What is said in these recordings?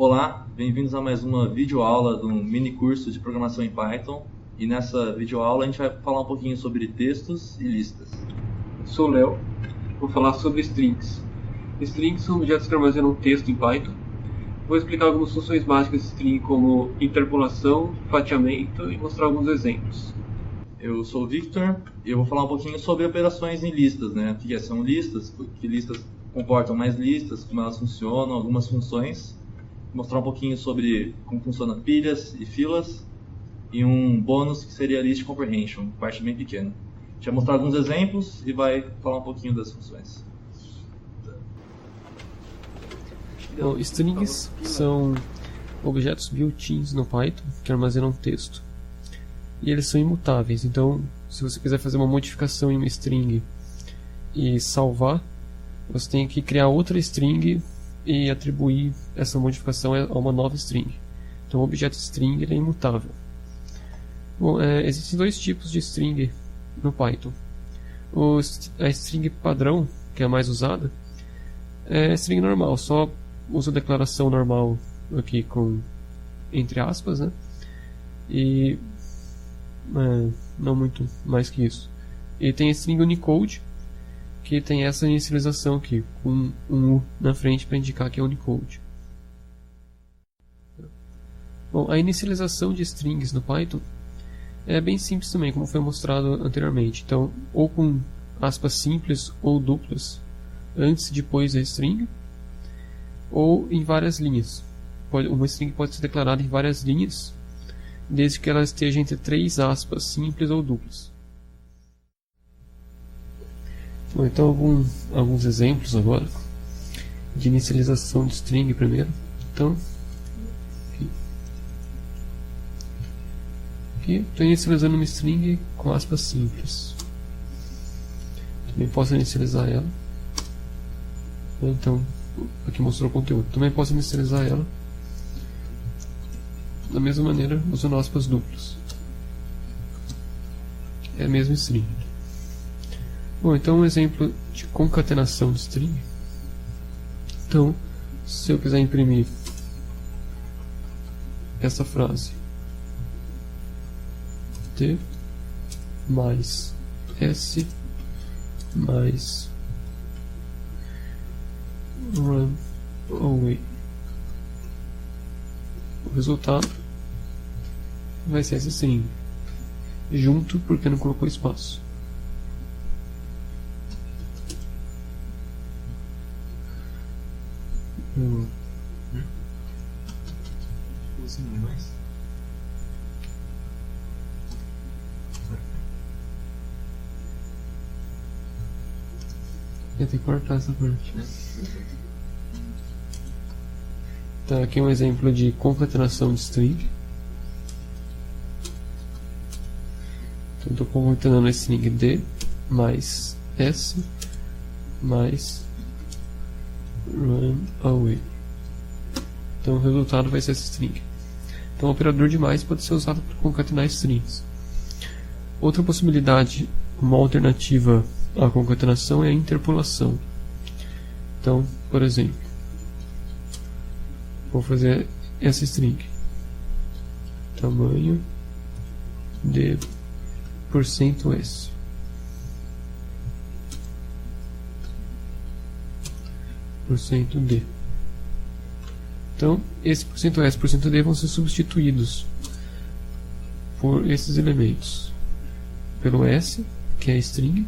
Olá, bem-vindos a mais uma videoaula do mini curso de programação em Python. E nessa videoaula a gente vai falar um pouquinho sobre textos e listas. Sou o Léo, vou falar sobre strings. Strings são objetos que armazenam texto em Python. Vou explicar algumas funções básicas de string, como interpolação, fatiamento, e mostrar alguns exemplos. Eu sou o Victor e eu vou falar um pouquinho sobre operações em listas, né? O que são listas, que listas comportam mais listas, como elas funcionam, algumas funções. Mostrar um pouquinho sobre como funciona pilhas e filas e um bônus que seria list comprehension, parte bem pequena. A gente vai mostrar alguns exemplos e vai falar um pouquinho das funções. Então, strings são objetos built-ins no Python que armazenam texto. E eles são imutáveis, então se você quiser fazer uma modificação em uma string e salvar, você tem que criar outra string e atribuir essa modificação a uma nova string. Então o objeto string ele é imutável. Bom, existem dois tipos de string no Python. A string padrão, que é a mais usada, é a string normal, só usa a declaração normal aqui com entre aspas, né? E não muito mais que isso. E tem a string Unicode, que tem essa inicialização aqui, com um U na frente para indicar que é Unicode. Bom, a inicialização de strings no Python é bem simples também, como foi mostrado anteriormente. Então, ou com aspas simples ou duplas antes e depois da string, ou em várias linhas. Uma string pode ser declarada em várias linhas, desde que ela esteja entre três aspas simples ou duplas. Bom, então alguns exemplos agora de inicialização de string primeiro. Então, aqui estou inicializando uma string com aspas simples. Também posso inicializar ela. Então, aqui mostrou o conteúdo. Também posso inicializar ela da mesma maneira usando aspas duplas. É a mesma string. Bom, então um exemplo de concatenação de string. Então, se eu quiser imprimir essa frase T mais S mais run away, o resultado vai ser essa string, junto porque não colocou espaço. Eu tenho que cortar essa parte. Então aqui é um exemplo de concatenação de string. Então estou concatenando a string D mais S mais run away. Então o resultado vai ser essa string. Então o operador de mais pode ser usado para concatenar strings. Outra possibilidade, uma alternativa à concatenação, é a interpolação. Então, por exemplo, vou fazer essa string, tamanho de %s. %d. Então, esse %s e %d vão ser substituídos por esses elementos, pelo s, que é a string,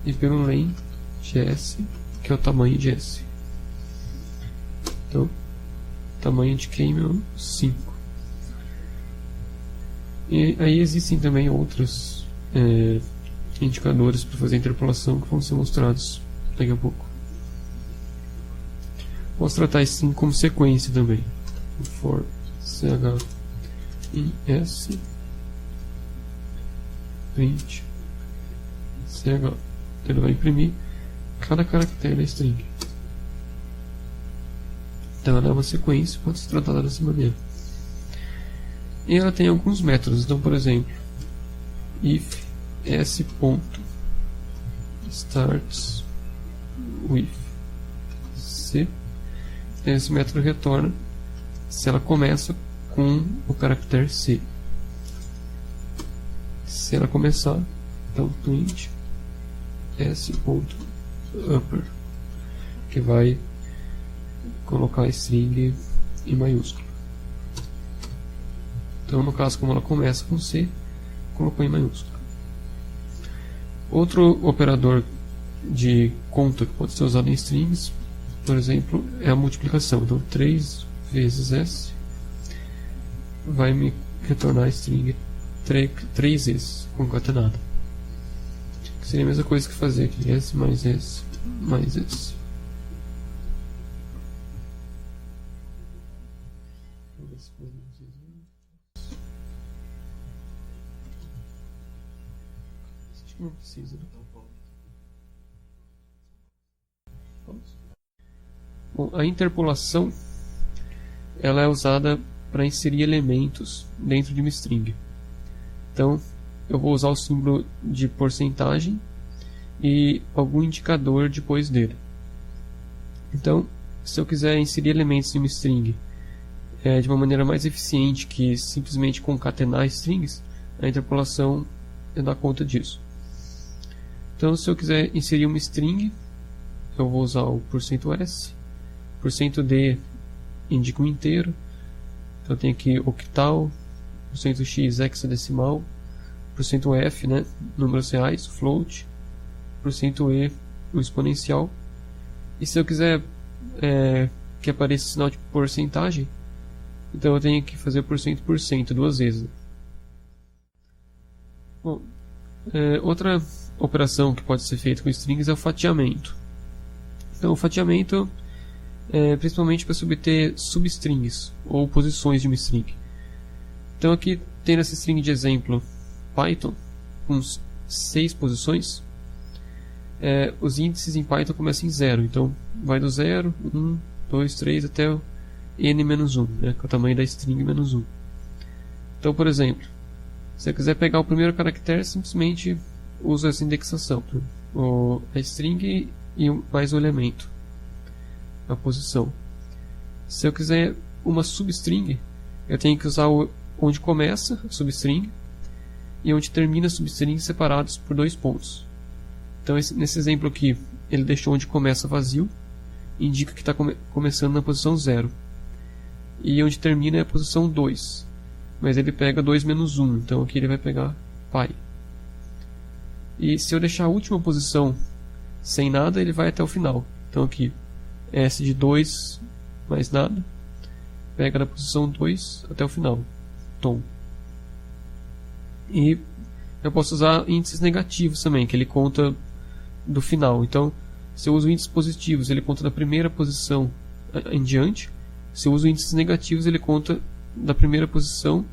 e pelo len de s, que é o tamanho de s. Então, tamanho de keymail 5. E aí existem também outros indicadores para fazer interpolação que vão ser mostrados daqui a pouco. Posso tratar isso sim como sequência também. For ch in s print ch. Ele vai imprimir cada caractere da string. Então ela é uma sequência, pode ser tratada dessa maneira. E ela tem alguns métodos. Então, por exemplo, if s.starts with c, esse método retorna se ela começa com o caractere C. Se ela começar, então print s.upper, que vai colocar a string em maiúsculo. Então, no caso, como ela começa com C, colocou em maiúsculo. Outro operador de conta que pode ser usado em strings, por exemplo, é a multiplicação. Então, 3 vezes S vai me retornar a string 3 vezes concatenada. Que seria a mesma coisa que fazer aqui, S mais S mais S. Não precisa. Bom, a interpolação ela é usada para inserir elementos dentro de uma string. Então, eu vou usar o símbolo de porcentagem e algum indicador depois dele. Então, se eu quiser inserir elementos em uma string de uma maneira mais eficiente que simplesmente concatenar strings, a interpolação dá conta disso. Então, se eu quiser inserir uma string, eu vou usar o %s, %d indica um inteiro, então eu tenho aqui octal, %x hexadecimal, %f, né, números reais, float, %e o exponencial. E se eu quiser que apareça sinal de porcentagem, então eu tenho que fazer %% duas vezes. Bom, outra operação que pode ser feita com strings é o fatiamento. Então, o fatiamento é principalmente para se obter substrings ou posições de uma string. Então, aqui tem nessa string de exemplo Python com 6 posições. Os índices em Python começam em 0, então vai do 0, 1, 2, 3 até o n-1, né, que é o tamanho da string menos 1. Então, por exemplo, se eu quiser pegar o primeiro caractere, simplesmente uso essa indexação, a string e mais o elemento, a posição. Se eu quiser uma substring, eu tenho que usar onde começa a substring e onde termina a substring separados por 2 pontos. Então, nesse exemplo aqui, ele deixou onde começa vazio, indica que está começando na posição 0. E onde termina é a posição 2. Mas ele pega 2 menos 1, então aqui ele vai pegar pi. E se eu deixar a última posição sem nada, ele vai até o final. Então aqui, S de 2 mais nada, pega da posição 2 até o final, tom. E eu posso usar índices negativos também, que ele conta do final. Então, se eu uso índices positivos, ele conta da primeira posição em diante. Se eu uso índices negativos, ele conta da primeira posição,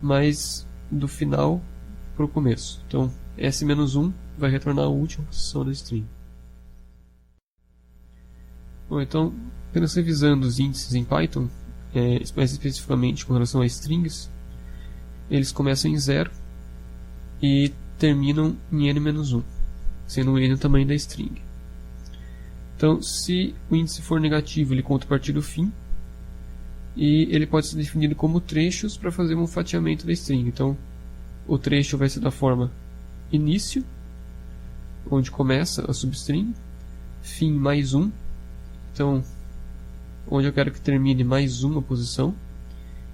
mas do final para o começo. Então, S-1 vai retornar a última posição da string. Bom, então, apenas revisando os índices em Python, mais especificamente com relação a strings, eles começam em 0 e terminam em n-1, sendo o n o tamanho da string. Então, se o índice for negativo, ele conta a partir do fim, e ele pode ser definido como trechos para fazer um fatiamento da string. Então, o trecho vai ser da forma início, onde começa a substring, fim mais 1, então, onde eu quero que termine mais uma posição,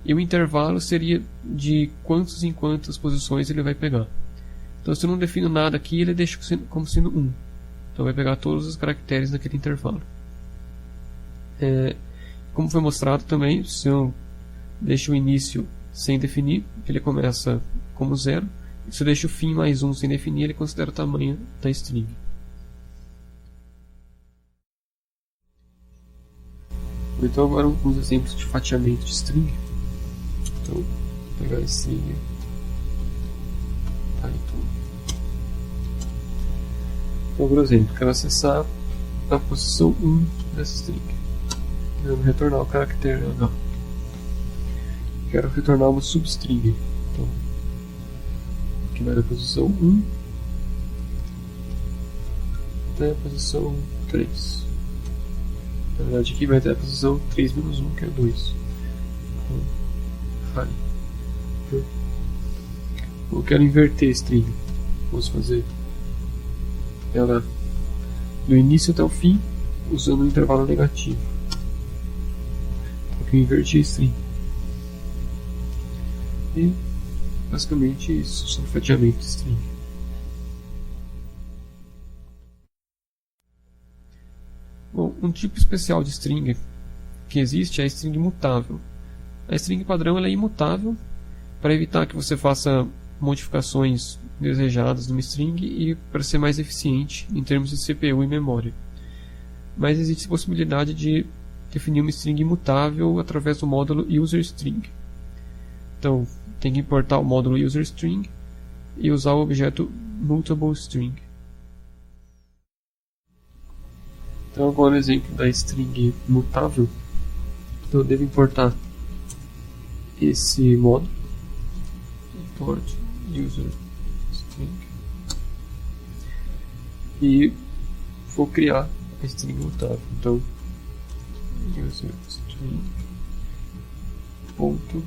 e o intervalo seria de quantos em quantas posições ele vai pegar. Então, se eu não defino nada aqui, ele deixa como sendo 1. Então, vai pegar todos os caracteres naquele intervalo. Como foi mostrado também, se eu deixo o início sem definir, ele começa como 0. Se eu deixo o fim mais 1 sem definir, ele considera o tamanho da string. Então agora uns exemplos de fatiamento de string. Então, vou pegar a string Python. Então, por exemplo, quero acessar a posição 1 dessa string. Quero retornar o caractere H. Quero retornar uma substring. Então, aqui vai da posição 1 até a posição 3. Na verdade, aqui vai até a posição 3 menos 1, que é 2. Eu quero inverter a string. Vamos fazer ela do início até o fim usando um intervalo negativo. Porque eu inverti a string. E basicamente isso, só fatiamento de string. Bom, um tipo especial de string que existe é a string mutável. A string padrão ela é imutável para evitar que você faça modificações desejadas numa string e para ser mais eficiente em termos de CPU e memória. Mas existe a possibilidade de definir uma string imutável através do módulo userString. Então, tem que importar o módulo userString e usar o objeto MutableString. Então, agora o exemplo da string mutável. Então, eu devo importar esse módulo, import userString, e vou criar a string mutável. Então, userString ponto,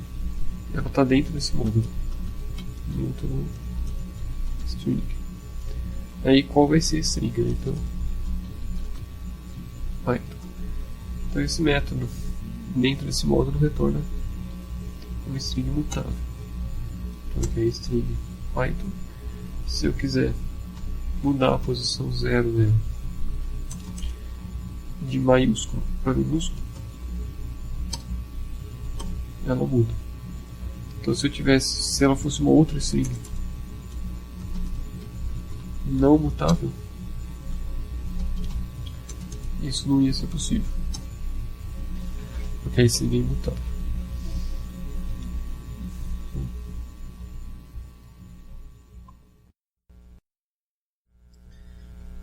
ela está dentro desse módulo mutable string. Aí qual vai ser esse trigger? Então, Python. Então esse método dentro desse módulo retorna uma string mutável. Então aqui é a string Python. Se eu quiser mudar a posição 0 dela de maiúsculo para minúsculo, ela muda. Então se ela fosse uma outra string não mutável, isso não ia ser possível, porque a string é imutável.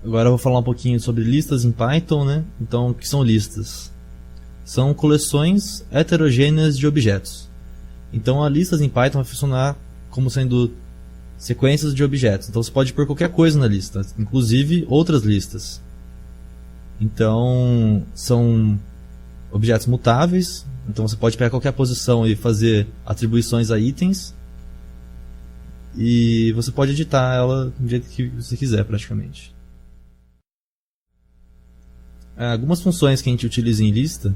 Agora eu vou falar um pouquinho sobre listas em Python, né? Então, o que são listas? São coleções heterogêneas de objetos. Então, as listas em Python vai funcionar como sendo sequências de objetos. Então, você pode pôr qualquer coisa na lista, inclusive outras listas. Então, são objetos mutáveis. Então, você pode pegar qualquer posição e fazer atribuições a itens. E você pode editar ela do jeito que você quiser, praticamente. Algumas funções que a gente utiliza em lista,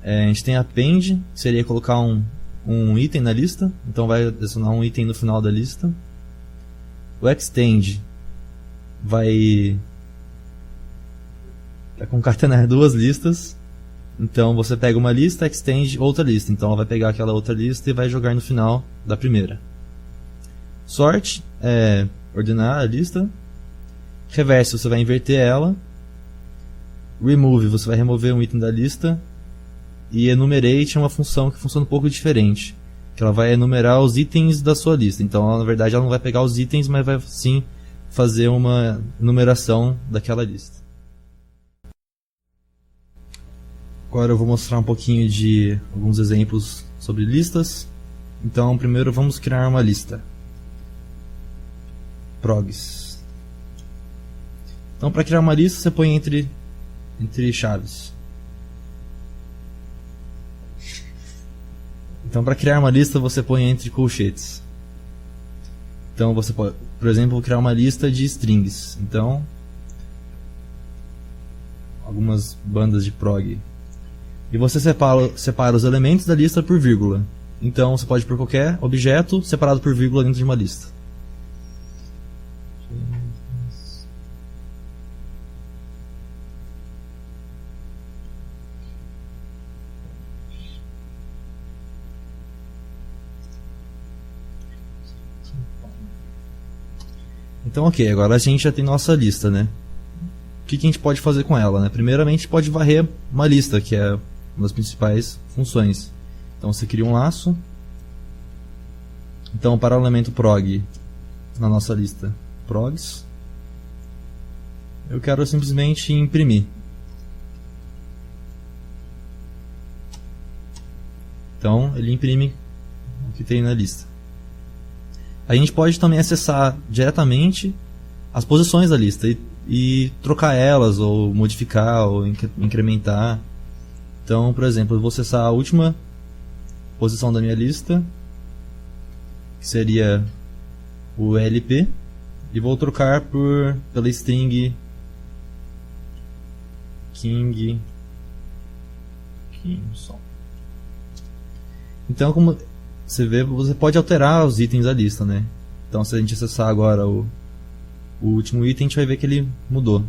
a gente tem append, que seria colocar um item na lista, então vai adicionar um item no final da lista. O extend vai concatenar duas listas, então você pega uma lista, extend outra lista, então ela vai pegar aquela outra lista e vai jogar no final da primeira. Sort é ordenar a lista, reverse você vai inverter ela, remove você vai remover um item da lista, e enumerate é uma função que funciona um pouco diferente, que ela vai enumerar os itens da sua lista. Então, ela, na verdade, ela não vai pegar os itens, mas vai sim fazer uma enumeração daquela lista. Agora eu vou mostrar um pouquinho de alguns exemplos sobre listas. Então, primeiro vamos criar uma lista. Progs. Então, para criar uma lista, você põe entre chaves. Então, para criar uma lista, você põe entre colchetes. Então, você pode, por exemplo, criar uma lista de strings. Então, algumas bandas de prog. E você separa os elementos da lista por vírgula. Então, você pode pôr qualquer objeto separado por vírgula dentro de uma lista. Então, ok, agora a gente já tem nossa lista, né? O que a gente pode fazer com ela, né? Primeiramente, a gente pode varrer uma lista, que é uma das principais funções. Então, você cria um laço. Então, para o elemento prog na nossa lista, progs, eu quero simplesmente imprimir. Então, ele imprime o que tem na lista. A gente pode também acessar diretamente as posições da lista e trocar elas, ou modificar, ou incrementar. Então, por exemplo, eu vou acessar a última posição da minha lista, que seria o LP, e vou trocar pela string King Kimson. Então, como você vê, você pode alterar os itens da lista, né? Então, se a gente acessar agora o último item, a gente vai ver que ele mudou.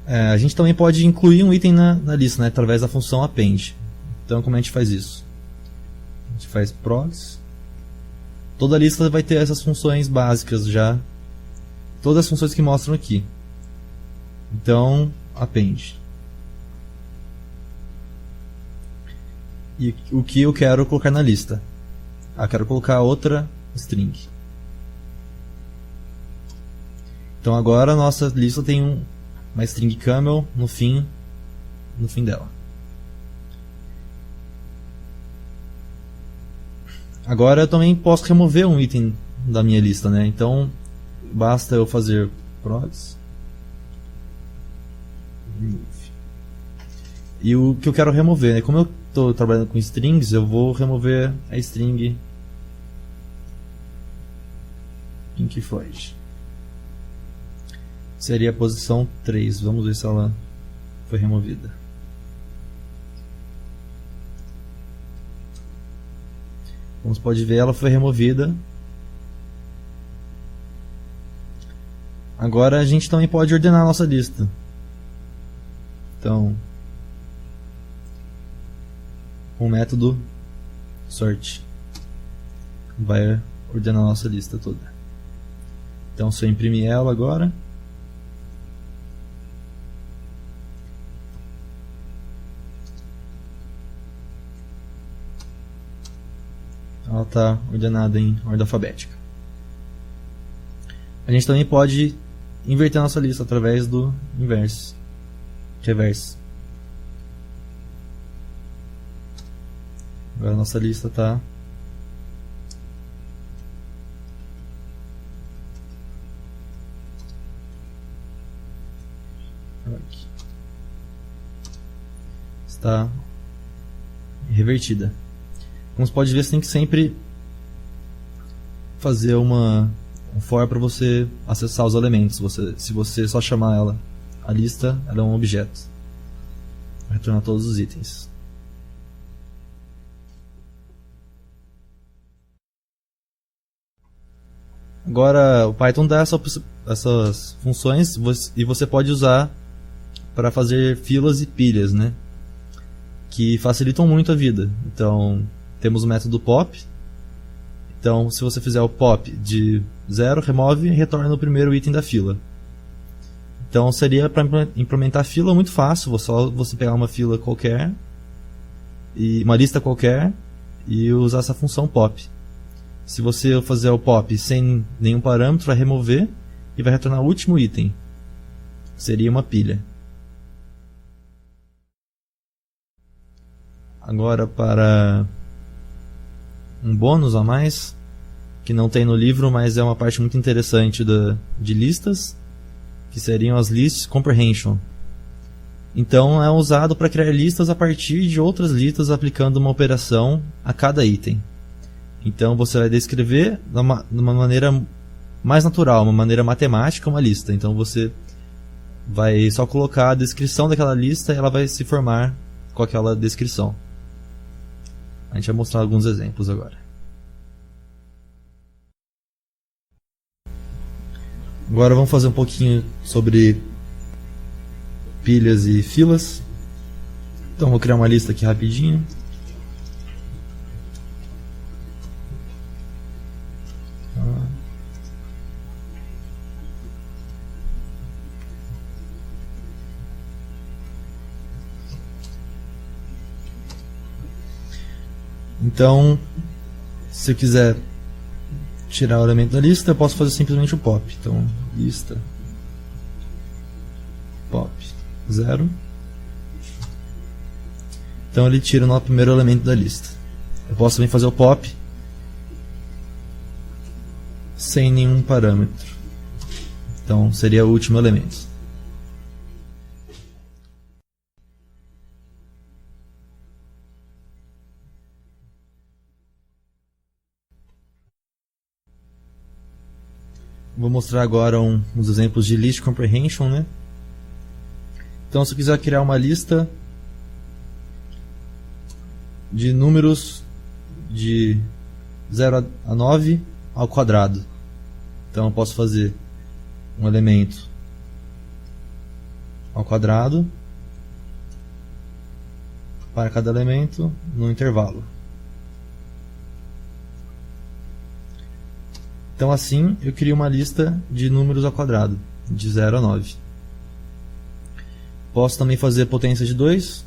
A gente também pode incluir um item na lista, né, através da função append. Então, como a gente faz isso? A gente faz progs. Toda a lista vai ter essas funções básicas já. Todas as funções que mostram aqui. Então, append. E o que eu quero colocar na lista? Quero colocar outra string. Então agora a nossa lista tem uma string camel no fim dela. Agora eu também posso remover um item da minha lista, né? Então basta eu fazer progs remove. E o que eu quero remover, né? Como eu estou trabalhando com strings, eu vou remover a string Pink Floyd. Seria a posição 3. Vamos ver se ela foi removida. Como você pode ver, ela foi removida. Agora a gente também pode ordenar a nossa lista. Então, com o método sort vai ordenar a nossa lista toda. Então, se eu imprimir ela agora, ela está ordenada em ordem alfabética. A gente também pode inverter a nossa lista através do reverse. Agora a nossa lista está aqui. Está revertida. Como você pode ver, você tem que sempre fazer um for para você acessar os elementos. Se você só chamar a lista, ela é um objeto. Vai retornar todos os itens. Agora o Python dá essas funções e você pode usar para fazer filas e pilhas, né? Que facilitam muito a vida. Então temos o método pop. Então se você fizer o pop de 0, remove e retorna no primeiro item da fila. Então seria para implementar a fila muito fácil. Só você pegar uma fila qualquer e uma lista qualquer e usar essa função pop. Se você fazer o pop sem nenhum parâmetro, vai remover e vai retornar o último item. Seria uma pilha. Agora para um bônus a mais, que não tem no livro, mas é uma parte muito interessante de listas, que seriam as list comprehension. Então é usado para criar listas a partir de outras listas aplicando uma operação a cada item. Então você vai descrever de uma maneira mais natural, uma maneira matemática, uma lista. Então você vai só colocar a descrição daquela lista e ela vai se formar com aquela descrição. A gente vai mostrar alguns exemplos agora. Agora vamos fazer um pouquinho sobre pilhas e filas. Então vou criar uma lista aqui rapidinho. Então, se eu quiser tirar o elemento da lista, eu posso fazer simplesmente o pop. Então, lista pop 0. Então ele tira o primeiro elemento da lista. Eu posso também fazer o pop sem nenhum parâmetro. Então seria o último elemento. Vou mostrar agora uns exemplos de list comprehension, né? Então, se eu quiser criar uma lista de números de 0 a 9 ao quadrado, então eu posso fazer um elemento ao quadrado para cada elemento no intervalo. Então assim eu crio uma lista de números ao quadrado, de 0 a 9. Posso também fazer potência de 2.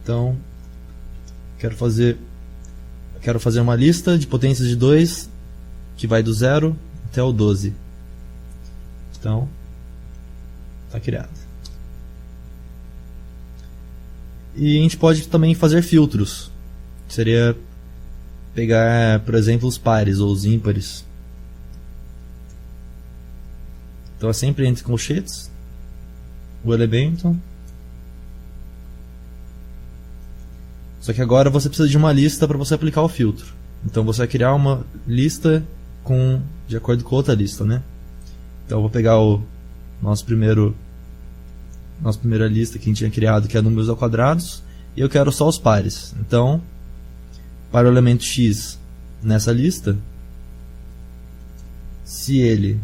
Então, quero fazer uma lista de potências de 2 que vai do 0 até o 12. Então, está criado. E a gente pode também fazer filtros. Seria pegar, por exemplo, os pares ou os ímpares. Então é sempre entre colchetes o elemento. Só que agora você precisa de uma lista para você aplicar o filtro. Então você vai criar uma lista de acordo com outra lista, né? Então eu vou pegar nossa primeira lista que a gente tinha criado, que é números ao quadrados, e eu quero só os pares. Então, para o elemento x nessa lista, se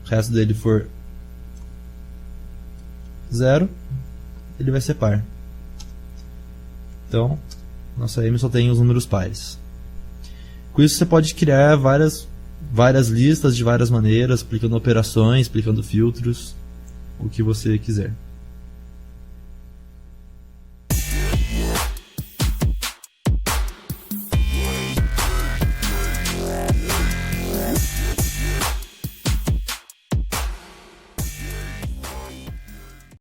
o resto dele for 0, ele vai ser par. Então, nossa M só tem os números pares. Com isso você pode criar várias listas de várias maneiras, aplicando operações, aplicando filtros, o que você quiser.